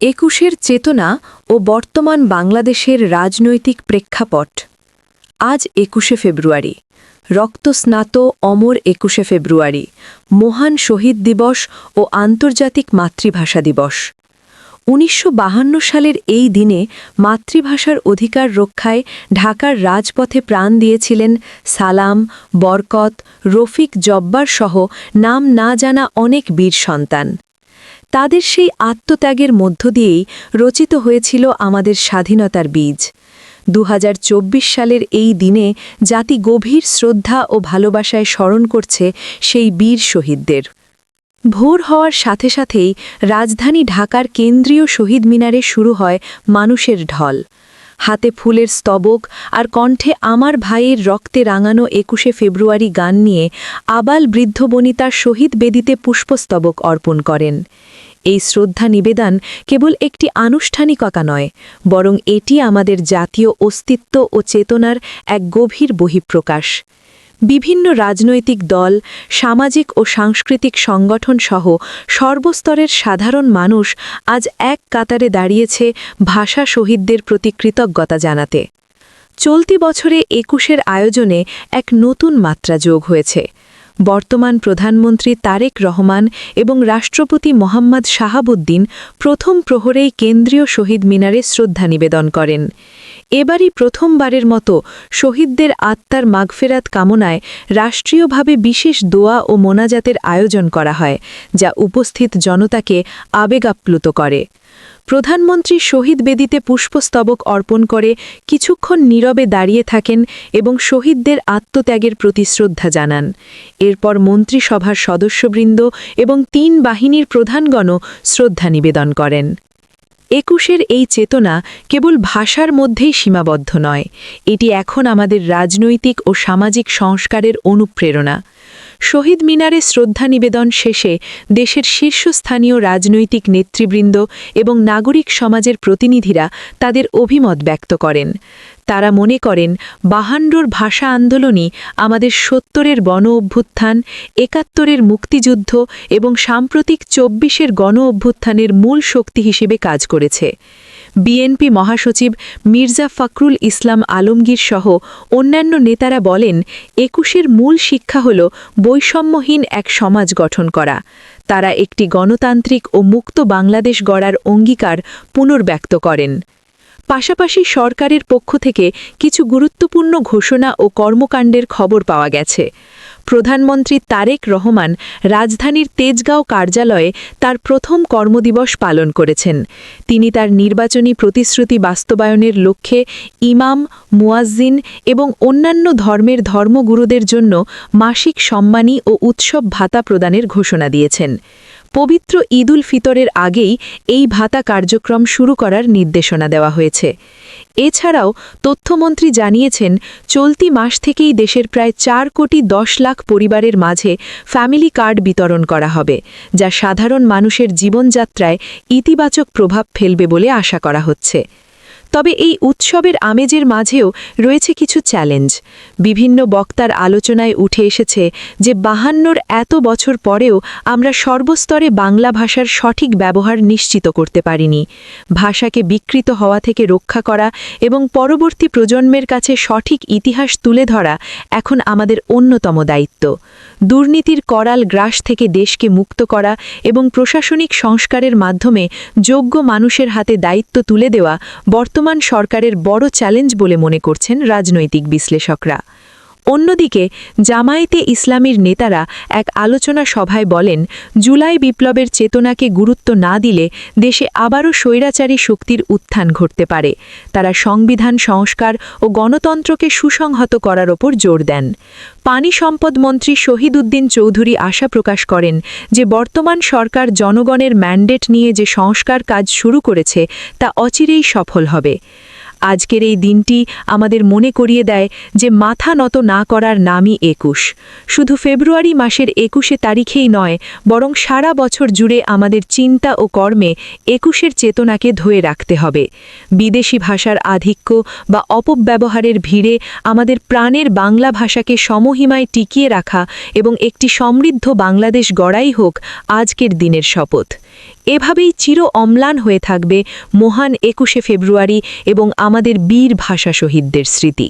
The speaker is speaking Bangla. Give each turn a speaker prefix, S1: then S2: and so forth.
S1: একুশের চেতনা ও বর্তমান বাংলাদেশের রাজনৈতিক প্রেক্ষাপট। আজ ২১শে ফেব্রুয়ারি, রক্তস্নাত অমর ২১শে ফেব্রুয়ারি, মহান শহীদ দিবস ও আন্তর্জাতিক মাতৃভাষা দিবস। ১৯৫২ সালের এই দিনে মাতৃভাষার অধিকার রক্ষায় ঢাকার রাজপথে প্রাণ দিয়েছিলেন সালাম, বরকত, রফিক জব্বার সহ নাম না জানা অনেক বীর সন্তান। তাদের সেই আত্মত্যাগের মধ্য দিয়েই রচিত হয়েছিল আমাদের স্বাধীনতার বীজ। ২০২৪ সালের এই দিনে জাতি গভীর শ্রদ্ধা ও ভালোবাসায় স্মরণ করছে সেই বীর শহীদদের। ভোর হওয়ার সাথে সাথেই রাজধানী ঢাকার কেন্দ্রীয় শহীদ মিনারে শুরু হয় মানুষের ঢল। হাতে ফুলের স্তবক আর কণ্ঠে আমার ভাইয়ের রক্তে রাঙানো ২১শে ফেব্রুয়ারি গান নিয়ে আবাল বৃদ্ধ বনিতা শহীদ বেদিতে পুষ্পস্তবক অর্পণ করেন। এই শ্রদ্ধা নিবেদন কেবল একটি আনুষ্ঠানিকতা নয়, বরং এটি আমাদের জাতীয় অস্তিত্ব ও চেতনার এক গভীর বহিঃপ্রকাশ। বিভিন্ন রাজনৈতিক দল, সামাজিক ও সাংস্কৃতিক সংগঠন সহ সর্বস্তরের সাধারণ মানুষ আজ এক কাতারে দাঁড়িয়েছে ভাষা শহীদদের প্রতি কৃতজ্ঞতা জানাতে। চলতি বছরে ২১শে আয়োজনে এক নতুন মাত্রা যোগ হয়েছে। বর্তমান প্রধানমন্ত্রী তারেক রহমান এবং রাষ্ট্রপতি মোহাম্মদ শাহাবুদ্দিন প্রথম প্রহরেই কেন্দ্রীয় শহীদ মিনারে শ্রদ্ধা নিবেদন করেন। এবারই প্রথমবারের মতো শহীদদের আত্মার মাগফেরাত কামনায় রাষ্ট্রীয়ভাবে বিশেষ দোয়া ও মোনাজাতের আয়োজন করা হয়, যা উপস্থিত জনতাকে আবেগাপ্লুত করে। প্রধানমন্ত্রী শহীদ বেদিতে পুষ্পস্তবক অর্পণ করে কিছুক্ষণ নীরবে দাঁড়িয়ে থাকেন এবং শহীদদের আত্মত্যাগের প্রতি শ্রদ্ধা জানান। এরপর মন্ত্রিসভার সদস্যবৃন্দ এবং ৩ বাহিনীর প্রধানগণও শ্রদ্ধা নিবেদন করেন। ২১শে এই চেতনা কেবল ভাষার মধ্যেই সীমাবদ্ধ নয়, এটি এখন আমাদের রাজনৈতিক ও সামাজিক সংস্কারের অনুপ্রেরণা। শহীদ মিনারে শ্রদ্ধা নিবেদন শেষে দেশের শীর্ষস্থানীয় রাজনৈতিক নেতৃবৃন্দ এবং নাগরিক সমাজের প্রতিনিধিরা তাদের অভিমত ব্যক্ত করেন। তারা মনে করেন ৫২র ভাষা আন্দোলনই আমাদের ৭০-এর গণ অভ্যুত্থান, ৭১-এর মুক্তিযুদ্ধ এবং সাম্প্রতিক ২৪-এর গণ অভ্যুত্থানের মূল শক্তি হিসেবে কাজ করেছে। বিএনপি মহাসচিব মির্জা ফখরুল ইসলাম আলমগীর সহ অন্যান্য নেতারা বলেন, ২১শে মূল শিক্ষা হল বৈষম্যহীন এক সমাজ গঠন করা। তারা একটি গণতান্ত্রিক ও মুক্ত বাংলাদেশ গড়ার অঙ্গীকার পুনর্ব্যক্ত করেন। পাশাপাশি সরকারের পক্ষ থেকে কিছু গুরুত্বপূর্ণ ঘোষণা ও কর্মকাণ্ডের খবর পাওয়া গেছে। প্রধানমন্ত্রী তারেক রহমান রাজধানীর তেজগাঁও কার্যালয়ে তার প্রথম কর্মদিবস পালন করেছেন। তিনি তার নির্বাচনী প্রতিশ্রুতি বাস্তবায়নের লক্ষ্যে ইমাম, মুয়াজ্জিন এবং অন্যান্য ধর্মের ধর্মগুরুদের জন্য মাসিক সম্মানী ও উৎসব ভাতা প্রদানের ঘোষণা দিয়েছেন। পবিত্র ঈদুল ফিতরের আগেই এই ভাতা কার্যক্রম শুরু করার নির্দেশনা দেওয়া হয়েছে। এছাড়াও তথ্যমন্ত্রী জানিয়েছেন, চলতি মাস থেকেই দেশের প্রায় ৪,১০,০০,০০০ পরিবারের মাঝে ফ্যামিলি কার্ড বিতরণ করা হবে, যা সাধারণ মানুষের জীবনযাত্রায় ইতিবাচক প্রভাব ফেলবে বলে আশা করা হচ্ছে। তবে এই উৎসবের আমেজের মাঝেও রয়েছে কিছু চ্যালেঞ্জ। বিভিন্ন বক্তার আলোচনায় উঠে এসেছে যে ৫২র এত বছর পরেও আমরা সর্বস্তরে বাংলা ভাষার সঠিক ব্যবহার নিশ্চিত করতে পারিনি। ভাষাকে বিকৃত হওয়া থেকে রক্ষা করা এবং পরবর্তী প্রজন্মের কাছে সঠিক ইতিহাস তুলে ধরা এখন আমাদের অন্যতম দায়িত্ব। দুর্নীতির করাল গ্রাস থেকে দেশকে মুক্ত করা এবং প্রশাসনিক সংস্কারের মাধ্যমে যোগ্য মানুষের হাতে দায়িত্ব তুলে দেওয়া বর্তমান সরকারের বড় চ্যালেঞ্জ বলে মনে করছেন রাজনৈতিক বিশ্লেষকরা। অন্যদিকে জামায়াতে ইসলামীর নেতারা এক আলোচনা সভায় বলেন, জুলাই বিপ্লবের চেতনাকে গুরুত্ব না দিলে দেশে আবারও স্বৈরাচারী শক্তির উত্থান ঘটতে পারে। তারা সংবিধান সংস্কার ও গণতন্ত্রকে সুসংহত করার ওপর জোর দেন। পানি সম্পদ মন্ত্রী শহীদ উদ্দিন চৌধুরী আশা প্রকাশ করেন যে বর্তমান সরকার জনগণের ম্যান্ডেট নিয়ে যে সংস্কার কাজ শুরু করেছে তা অচিরেই সফল হবে। আজকের এই দিনটি আমাদের মনে করিয়ে দেয় যে মাথা নত না করার নামই ২১। শুধু ফেব্রুয়ারি মাসের ২১শে তারিখেই নয়, বরং সারা বছর জুড়ে আমাদের চিন্তা ও কর্মে ২১শে চেতনাকে ধরে রাখতে হবে। বিদেশি ভাষার আধিক্য বা অপব্যবহারের ভিড়ে আমাদের প্রাণের বাংলা ভাষাকে সমহিমায় টিকিয়ে রাখা এবং একটি সমৃদ্ধ বাংলাদেশ গড়াই হোক আজকের দিনের শপথ। এভাবেই চির অম্লান হয়ে থাকবে মহান 21শে ফেব্রুয়ারি এবং আমাদের বীর ভাষা শহীদদের স্মৃতি।